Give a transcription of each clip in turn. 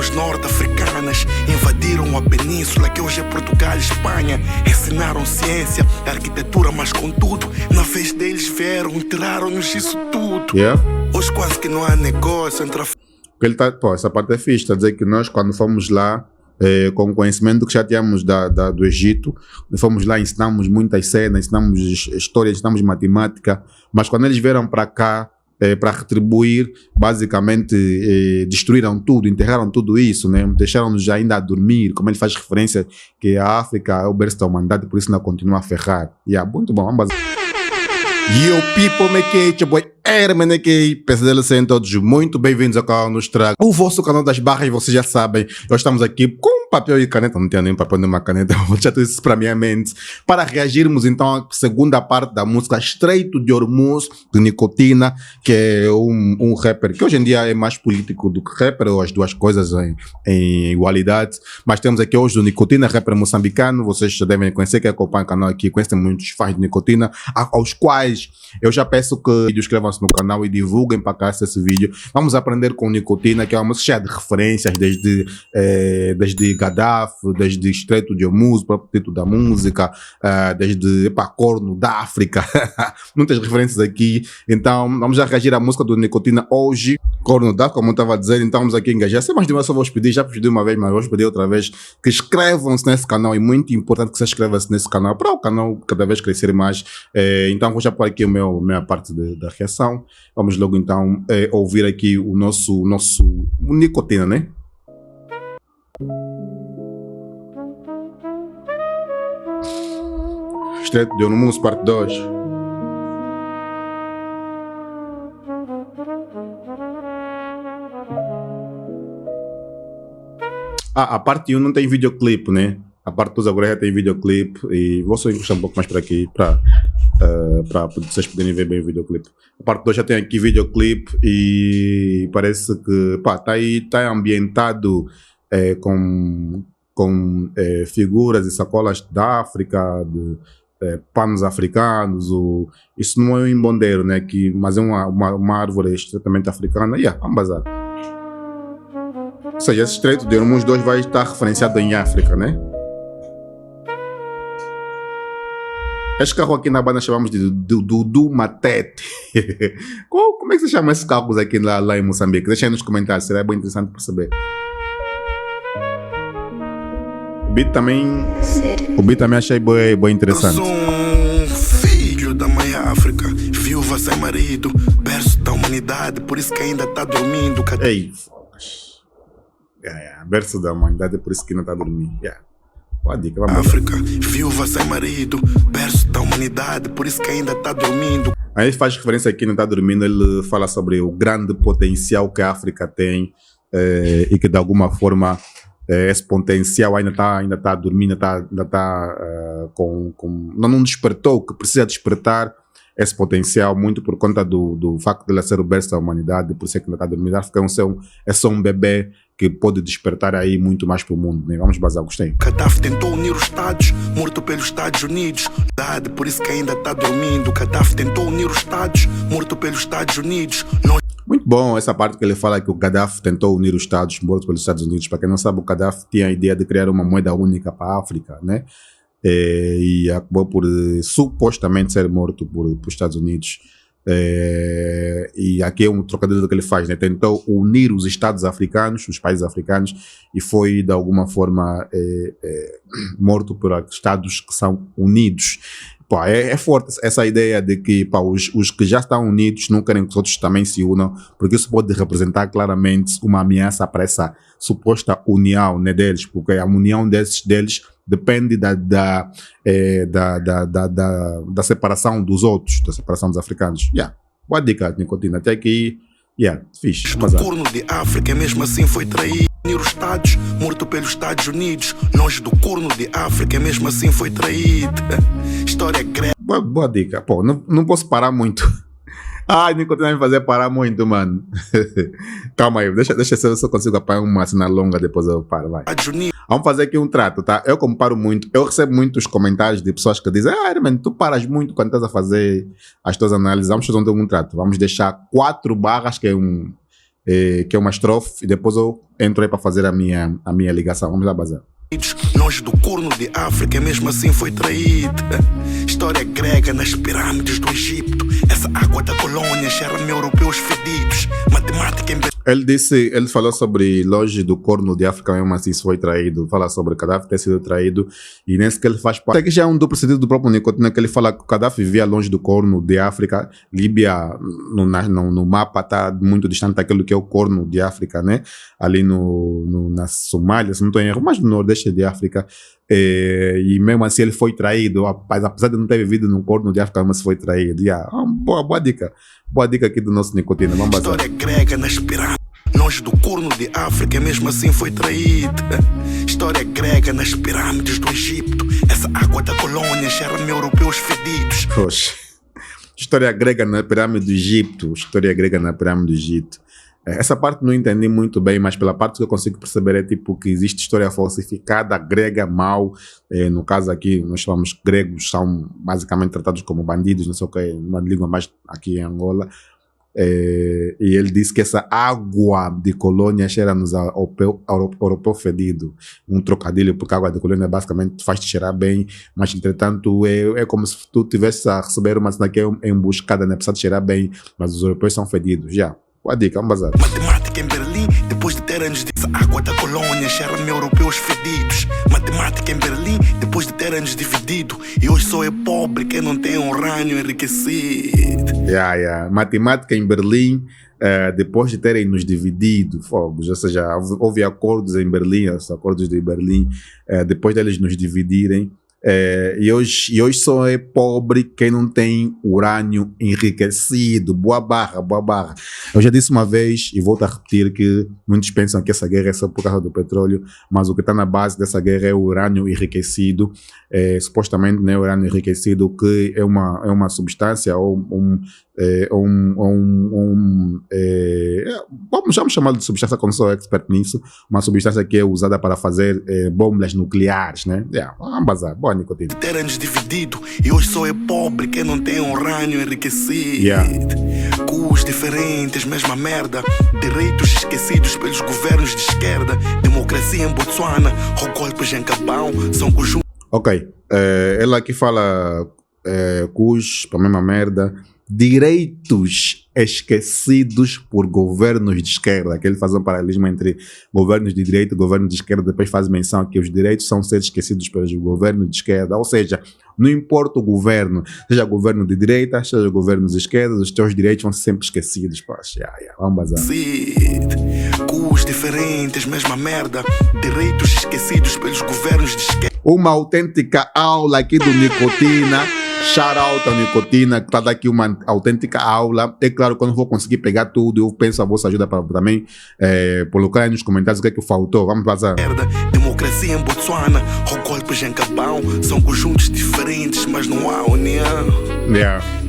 nações norte-africanas invadiram a península que hoje é Portugal e Espanha. Ensinaram ciência, arquitetura, mas contudo, na vez deles vieram e tiraram-nos isso tudo. Hoje quase que não há negócio entre a... Essa parte é fixe, está a dizer que nós quando fomos lá, com o conhecimento que já tínhamos do Egito, fomos lá, ensinamos muitas cenas, ensinamos história, ensinamos matemática, mas quando eles vieram para cá, para retribuir, basicamente destruíram tudo, enterraram tudo isso, né? Deixaram-nos ainda a dormir, como ele faz referência que a África é o berço da humanidade, por isso não continua a ferrar. Muito bom, vamos. Yo people, make boy, pesadelo, sejam todos muito bem-vindos ao canal Nos Traga, o vosso canal das barras. Vocês já sabem, nós estamos aqui com papel e caneta, não tenho nem papel nem uma caneta, vou deixar tudo isso para minha mente, para reagirmos então à segunda parte da música Estreito de Hormuz, de Nicotina, que é um rapper que hoje em dia é mais político do que rapper, ou as duas coisas em igualdade, mas temos aqui hoje o Nicotina, rapper moçambicano. Vocês já devem conhecer, que acompanham o canal aqui, conhecem muitos fãs de Nicotina, aos quais eu já peço que inscrevam-se no canal e divulguem para cá esse vídeo. Vamos aprender com Nicotina, que é uma música cheia de referências, desde Gaddafi, desde Estreito de Hormuz, o próprio título da música, desde Corno da África, muitas referências aqui. Então vamos já reagir à música do Nicotina hoje, Corno da África, como eu estava a dizer. Então vamos aqui engajar. Sem mais de uma, só vou pedir, já pedi uma vez, mas vou pedir outra vez, que inscrevam-se nesse canal. É muito importante que se inscreva-se nesse canal, para o canal cada vez crescer mais. Então vou já pôr aqui minha parte da reação. Vamos logo então ouvir aqui o nosso Nicotina, né? Estreito de Hormuz, parte 2. A parte 1 não tem videoclipe, né? A parte 2 agora já tem videoclipe, e vou só encostar um pouco mais para aqui, para vocês poderem ver bem o videoclipe. A parte 2 já tem aqui videoclipe e parece que está ambientado com figuras e sacolas da África, de panos africanos. Isso não é um imbondeiro, né? Mas é uma árvore extremamente africana. Vamos bazar. Ou seja, esse Estreito de Hormuz 2 vai estar referenciado em África, né? Este carro aqui na banda chamamos de Dudu Matete. Como é que se chama esses carros aqui lá em Moçambique? Deixa aí nos comentários, será bem interessante para saber. O beat também achei bem interessante. Eu sou um filho da mãe África, viúva sem marido, berço da humanidade, por isso que ainda está dormindo. Ei, berço da humanidade, por isso que ainda está dormindo. Pode, vamos África, viúva sem marido, berço da humanidade, por isso que ainda está dormindo. Aí ele faz referência aqui, não está dormindo. Ele fala sobre o grande potencial que a África tem, e que de alguma forma esse potencial ainda está dormindo, não despertou, que precisa despertar esse potencial, muito por conta do facto de ela ser o berço da humanidade, por isso é que ainda está dormindo. A África é só um bebê que pode despertar aí muito mais para o mundo, né? Vamos bazar, gostei. Gaddafi tentou unir os Estados, morto pelos Estados Unidos, por isso que ainda está dormindo. Gaddafi tentou unir os Estados, morto pelos Estados Unidos. Muito bom essa parte que ele fala que o Gaddafi tentou unir os Estados, morto pelos Estados Unidos. Para quem não sabe, o Gaddafi tinha a ideia de criar uma moeda única para a África, né? E acabou por supostamente ser morto por Estados Unidos. E aqui é um trocadilho que ele faz, né? Tentou unir os Estados africanos, os países africanos, e foi de alguma forma morto por Estados que são unidos. É forte essa ideia de que os que já estão unidos não querem que os outros também se unam, porque isso pode representar claramente uma ameaça para essa suposta união, né, deles, porque a união deles depende da separação dos outros, da separação dos africanos. Boa dica, Nicotina. Até aqui, fixe. O corno de África mesmo assim foi traído. Unir os Estados, morto pelos Estados Unidos. Longe do corno de África mesmo assim foi traído. História grega. Boa dica. Não posso parar muito. Nicotina vai me fazer parar muito, mano. Calma aí, deixa eu se eu consigo apanhar uma cena longa, depois eu paro, vai. Vamos fazer aqui um trato, tá? Eu comparo muito, eu recebo muitos comentários de pessoas que dizem: mano, tu paras muito quando estás a fazer as tuas análises. Vamos fazer um trato. Vamos deixar 4 barras, que é que é uma estrofe, e depois eu entro aí para fazer a minha ligação. Vamos lá, bazar. Longe do corno de África, mesmo assim foi traída. História grega nas pirâmides do Egito. Essa água da colônia cheira-me europeus fedidos. Matemática em Ele falou sobre longe do corno de África, mesmo assim isso foi traído. Fala sobre Gaddafi ter sido traído. E nesse que ele faz parte. Até que já é um duplo sentido do próprio Nicotina, que ele fala que o Gaddafi vivia longe do corno de África. Líbia, no mapa, está muito distante daquilo que é o corno de África, né? Ali na Somália, se não estou em erro, mas no nordeste de África. E mesmo assim ele foi traído, apesar de não ter vivido no corno de África, mas foi traído. Boa dica. Boa dica aqui do nosso Nicotina. Vamos bazar. História grega nas pirâmides. Longe do corno de África, mesmo assim foi traída. História grega nas pirâmides do Egito. Essa água da colônia cheira-me europeus fedidos. Poxa. História grega na pirâmide do Egito. História grega na pirâmide do Egito. Essa parte não entendi muito bem, mas pela parte que eu consigo perceber é tipo que existe história falsificada, grega, mal. No caso aqui, nós chamamos gregos, são basicamente tratados como bandidos, não sei o que, uma língua mais aqui em Angola. E ele disse que essa água de colônia cheira-nos europeu fedido. Um trocadilho, porque a água de colônia basicamente faz-te cheirar bem, mas entretanto é como se tu estivesse a receber uma cena que é emboscada, né? Precisa de cheirar bem, mas os europeus são fedidos, já. Boa dica, vamos bazar. Matemática em Berlim, depois de ter anos de água da colônia, cheira-me europeus fedidos. Matemática em Berlim, depois de ter anos dividido. E hoje só é pobre quem não tem urânio enriquecido. Matemática em Berlim, depois de terem nos dividido, fogos, ou seja, houve acordos em Berlim, os acordos de Berlim, depois deles nos dividirem. E hoje só é pobre quem não tem urânio enriquecido. Boa barra. Eu já disse uma vez e volto a repetir que muitos pensam que essa guerra é só por causa do petróleo, mas o que está na base dessa guerra é o urânio enriquecido. Supostamente, né, o urânio enriquecido, que é uma substância ou vamos chamar de substância, como sou expert nisso, uma substância que é usada para fazer bombas nucleares, né? Vamos bazar. Boa, Nicotina. Ter anos dividido e hoje só é pobre quem não tem urânio enriquecido. Cus diferentes, mesma merda. Direitos esquecidos pelos governos de esquerda. Democracia em Botsuana ou golpes em Cabão são conjuntos. Ok, ela aqui fala cus, para a mesma merda. Direitos esquecidos por governos de esquerda, que ele faz um paralelismo entre governos de direita e governos de esquerda, depois faz menção que os direitos são ser esquecidos pelos governos de esquerda, ou seja, não importa o governo, seja governo de direita, seja governo de esquerda, os teus direitos vão ser sempre esquecidos. Vamos bazar. Cus diferentes, mesma merda, direitos esquecidos pelos governos de esquerda. Uma autêntica aula aqui do Nicotina. Shout out ao Nicotina, que está daqui uma autêntica aula. É claro que eu não vou conseguir pegar tudo, eu peço a vossa ajuda para também colocar aí nos comentários o que é que faltou. Vamos vazar. Democracia em Botsuana ou golpes em Cabão são conjuntos diferentes, mas não há união.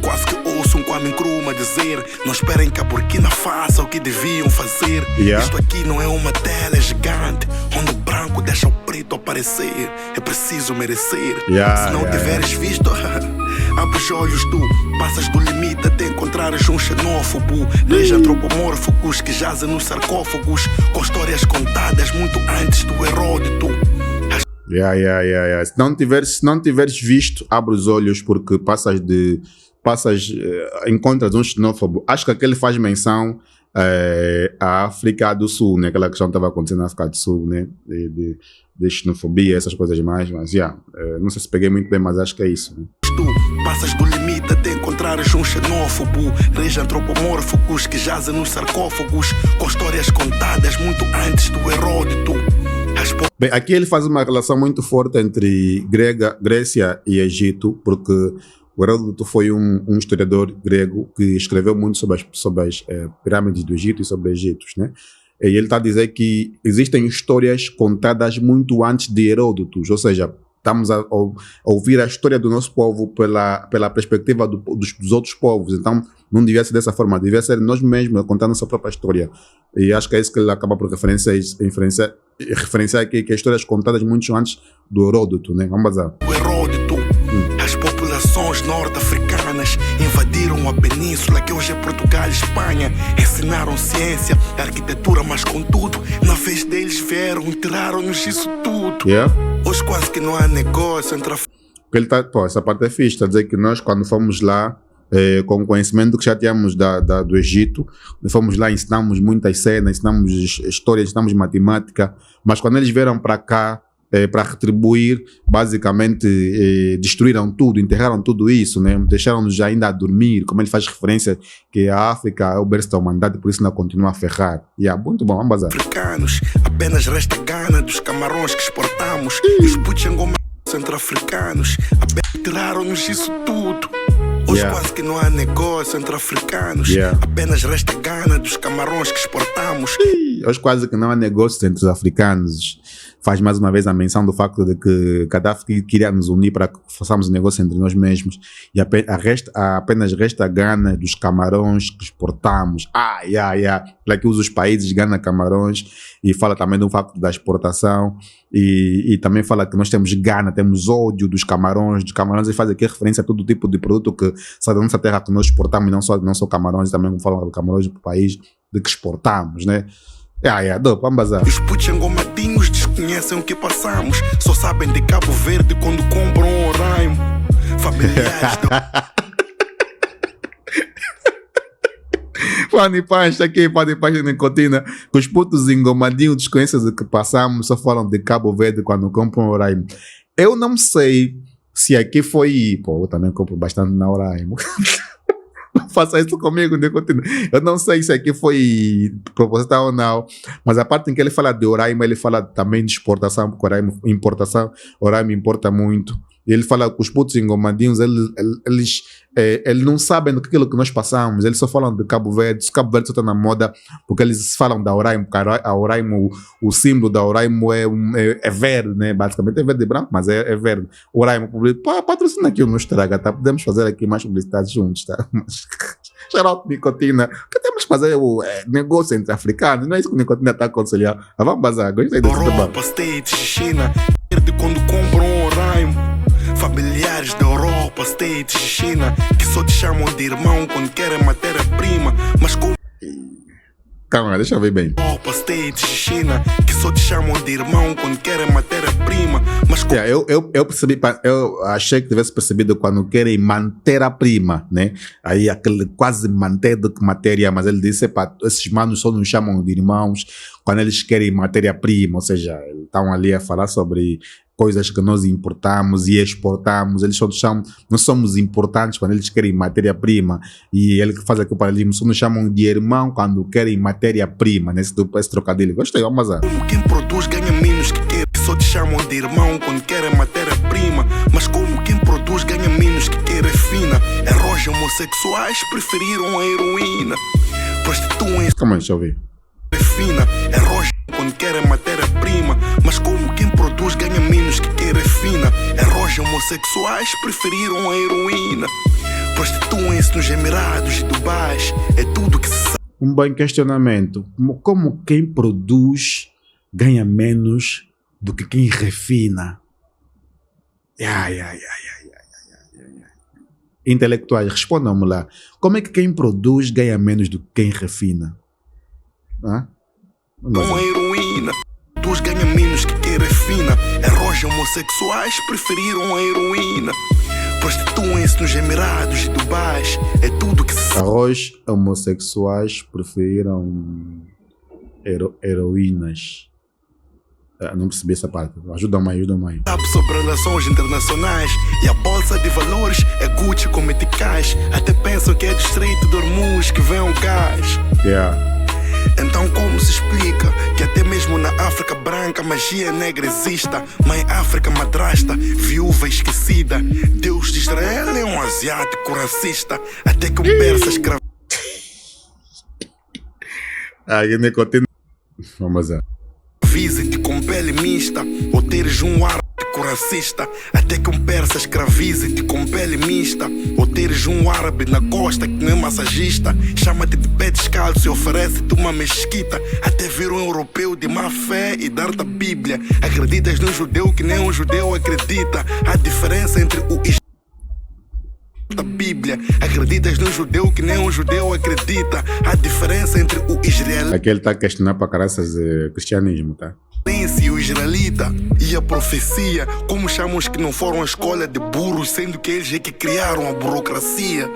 Quase que ouço um Kwame Nkrumah dizer: não esperem que a Burkina faça o que deviam fazer. Isto aqui não é uma tela gigante onde o branco deixa o preto aparecer. É preciso merecer. Se não tiveres visto, abre os olhos, tu passas do limite até encontrares um xenófobo. Leis antropomórficos que jazem nos sarcófagos, com histórias contadas muito antes do Heródoto. Se não tiveres visto, abre os olhos, porque encontras um xenófobo. Acho que aquele faz menção à África do Sul, né? Aquela questão que estava acontecendo na África do Sul, né? De xenofobia, essas coisas mais, mas não sei se peguei muito bem, mas acho que é isso, né? Tu passas do limite até encontrares um xenófobo. Reis antropomórficos que jazem nos sarcófagos, com histórias contadas muito antes do Heródoto. Bem, aqui ele faz uma relação muito forte entre Grécia e Egito, porque o Heródoto foi um historiador grego que escreveu muito sobre as pirâmides do Egito e sobre Egito, né? E ele está a dizer que existem histórias contadas muito antes de Heródoto, ou seja, estamos a ouvir a história do nosso povo pela perspectiva dos outros povos. Então não devia ser dessa forma, devia ser nós mesmos a contar nossa própria história. E acho que é isso que ele acaba por referenciar aqui, que histórias contadas muito antes do Heródoto, né? Vamos bazar. O Heródoto, as populações norte-africanas africanas invadiram a península que hoje é Portugal e Espanha. Ensinaram ciência, arquitetura, mas contudo, na vez deles vieram e tiraram-nos isso tudo. Hoje quase que não há negócio entre essa parte é fixe, está a dizer que nós quando fomos lá, com o conhecimento que já tínhamos do Egito, fomos lá, ensinamos muitas cenas, ensinamos história, ensinamos matemática, mas quando eles vieram para cá, para retribuir, basicamente destruíram tudo, enterraram tudo isso, né? Deixaram-nos ainda a dormir, como ele faz referência que a África é o berço da humanidade, por isso não continua a ferrar. Muito bom, vamos bazar. Africanos, apenas resta Gana dos camarões que exportamos, e os puxangoma centro-africanos, tiraram-nos isso tudo. Hoje quase que não há negócio entre africanos, apenas resta Gana dos camarões que exportamos. Hoje quase que não há negócio entre os africanos. Faz mais uma vez a menção do facto de que Gaddafi queria nos unir para que façamos negócio entre nós mesmos, e apenas resta Gana dos camarões que exportamos. Ele aqui usa os países Gana, camarões, e fala também do facto da exportação, e também fala que nós temos Gana, temos ódio dos camarões, e faz aqui referência a todo tipo de produto que sai da nossa terra que nós exportamos, e não só camarões, também falam de camarões do país de que exportamos, né? Vamos bazar. Os puxangomadinhos desconhecem o que passamos, só sabem de Cabo Verde quando compram o Roraima. Familiares Fanny Paz está aqui, Fanny Paz na Nicotina, que os putos engomadinhos desconhecem o que passamos, só falam de Cabo Verde quando compram o Roraima. Eu não sei se aqui foi... eu também compro bastante na Roraima. Não faça isso comigo, Nicotina. Eu não sei se aqui foi proposital ou não, mas a parte em que ele fala de Roraima, ele fala também de exportação, porque Roraima importa muito. E ele fala que os putos engomadinhos, eles não sabem do que aquilo que nós passamos, eles só falam de Cabo Verde. Cabo Verde só está na moda porque eles falam da Roraima, porque a Roraima, o símbolo da Roraima é verde, né? Basicamente é verde e branco, mas é verde. O Roraima, patrocina aqui o Não Estraga, tá? Podemos fazer aqui mais publicidade juntos, tá? Xarope, Nicotina, que temos que fazer o negócio entre africanos, não é isso que o Nicotina está a aconselhar. Vamos bazar, gostei desse trabalho. Europa, States, China, quando compram o Roraima. Familiares da Europa, States e China, que só te chamam de irmão quando querem matéria-prima. Mas como... Calma, deixa eu ver bem. Europa, States e China, que só te chamam de irmão quando querem matéria-prima. Mas como... eu percebi, eu achei que tivesse percebido quando querem matéria-prima, né? Aí aquele quase manter do que matéria, mas ele disse, esses manos só nos chamam de irmãos quando eles querem matéria-prima, ou seja, estão ali a falar sobre coisas que nós importamos e exportamos. Eles só nos chamam, nós somos importantes quando eles querem matéria-prima, e ele que faz aqui o paralelismo, só nos chamam de irmão quando querem matéria-prima, nesse trocadilho. Gostei, vamos lá. Como quem produz ganha menos que quer, só te chamam de irmão quando querem matéria-prima. Mas como quem produz ganha menos que quer, é fina. Heróis homossexuais preferiram a heroína. Prostituem-se. Calma aí, deixa eu ver. É fina. Heróis quando querem matéria-prima. Mas como quem produz ganha menos que quer, é fina. Heróis homossexuais preferiram a heroína. Prostituem-se nos Emirados e Dubai. É tudo que se sabe. Um bom questionamento. Como quem produz ganha menos do que quem refina? Intelectuais, respondam-me lá. Como é que quem produz ganha menos do que quem refina? Com a heroína. Produz ganha menos que quer, é fina. Heróis homossexuais preferiram a heroína. Prostituem-se nos Emirados e Dubai. É tudo que se sabe. Arroz homossexuais preferiram heroínas. Não percebi essa parte. Ajuda-me aí. Sabe sobre relações internacionais. E a bolsa de valores é Gucci com meticais. Até pensam que é distrito de Hormuz que vem o gás. Então como se explica que até mesmo na África branca magia negra existe? Mãe África madrasta, viúva esquecida. Deus de Israel é um asiático racista. Até que um persa escravizado. Vamos lá. Visite com pele mista, ou teres um árabe racista. Até que um persa escravize-te com pele mista, ou teres um árabe na costa que não é massagista. Chama-te de pé descalço e oferece-te uma mesquita. Até vir um europeu de má fé e dar-te a Bíblia. Acreditas num judeu que nem um judeu acredita. A diferença entre o da Bíblia. Acreditas num judeu que nem um judeu acredita. A diferença entre o israelense Aqui ele está a questionar para caraças cristianismo, tá? e o israelita. E a profecia, como chamam os que não foram à escola de burros, sendo que eles é que criaram a burocracia.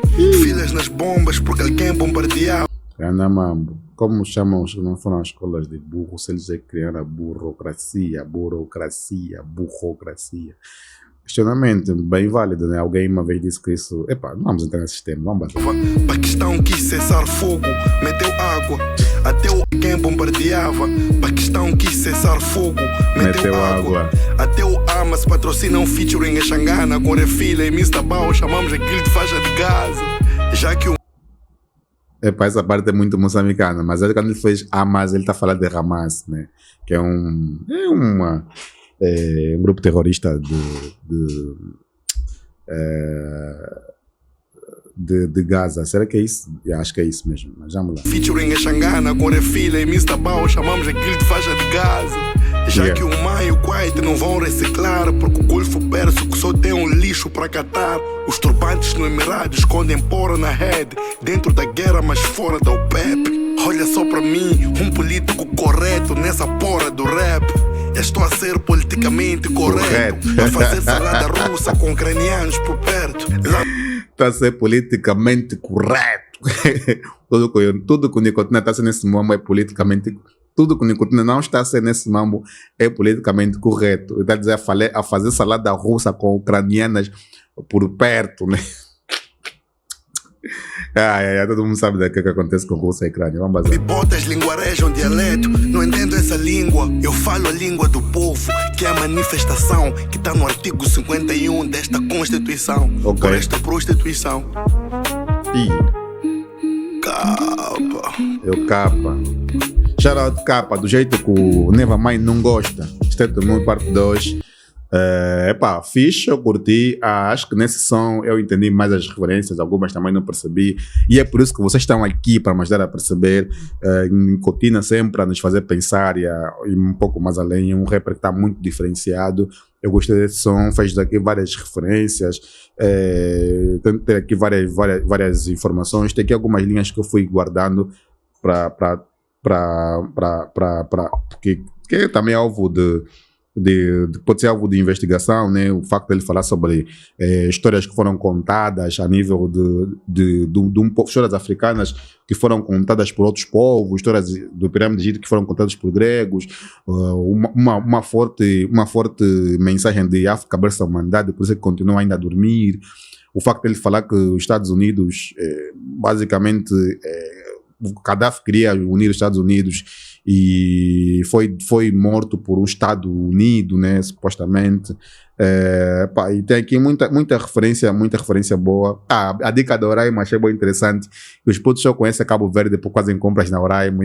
Filas nas bombas porque alguém bombardeava. Anda mambo. Como chamam os que não foram às escolas de burro, se eles é que criaram a burocracia. Questionamento bem válido, né? Alguém uma vez disse que isso... Epá, não vamos entrar nesse sistema, vamos bater. Paquistão quis cessar fogo, meteu água. Até o quem bombardeava. Paquistão quis cessar fogo, meteu água. Até o Hamas patrocina um featuring em Xangana com refilha e Mr. Bao, chamamos aquilo de faixa de Gaza. Já que o Epá, essa parte é muito moçambicana, mas ele, quando ele fez Hamas, ele está falando de Hamas, né? Que é um grupo terrorista de Gaza. Será que é isso? Eu acho que é isso mesmo, mas vamos lá. Featuring em Xangana com refilha e Mr. Bao, chamamos aquilo de faixa de Gaza. Já que o Maio e o Kuwait não vão reciclar, porque o Golfo Pérsico só tem um lixo para catar. Os turbantes no Emirados escondem pora na rede, dentro da guerra mas fora da OPEP. Olha só para mim, um político correto nessa porra do rap. Eu estou a ser politicamente correto, a fazer salada russa com ucranianos por perto. Está a ser politicamente correto. Tudo que o Nicotina está a ser nesse mambo é politicamente. Tudo que o Nicotina não está a ser nesse mambo é politicamente correto. Ele está a dizer a fazer salada russa com ucranianas por perto, né? Todo mundo sabe daqui que acontece com Rússia e Ucrânia. Vamos bazar. Bibotas linguarejam dialeto, não entendo essa língua. Eu falo a língua do povo, que é a manifestação que está no artigo 51 desta Constituição. Ok. Por esta prostituição. Capa. Eu capa. Shout out capa, do jeito que o Neva Mãe não gosta. State of Moon parte 2. Fixe, eu curti. Acho que nesse som eu entendi mais as referências, algumas também não percebi. E é por isso que vocês estão aqui para me ajudar a perceber. Nicotina sempre a nos fazer pensar e um pouco mais além. Um rapper que está muito diferenciado. Eu gostei desse som, fez daqui várias referências. Tem aqui várias informações. Tem aqui algumas linhas que eu fui guardando que também é alvo pode ser alvo de investigação, né? O facto de ele falar sobre histórias que foram contadas a nível de um povo, histórias africanas que foram contadas por outros povos, histórias do pirâmide de Egito que foram contadas por gregos, uma forte mensagem de África versus a humanidade, por isso que continua ainda a dormir. O facto de ele falar que os Estados Unidos, basicamente, o Gaddafi queria unir os Estados Unidos e foi morto por um Estado Unido, né, supostamente. E tem aqui muita referência boa. A dica da Oraimo achei bem interessante. Os putos só conhecem Cabo Verde por quase em compras na Oraimo.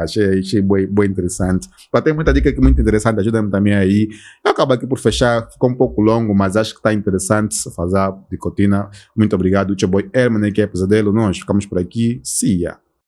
Achei bem interessante. Tem muita dica aqui muito interessante, ajuda-me também aí. Eu acabo aqui por fechar, ficou um pouco longo, mas acho que está interessante fazer de Nicotina. Muito obrigado, o Tcheboy Herman, que é Pesadelo. Nós ficamos por aqui. See ya.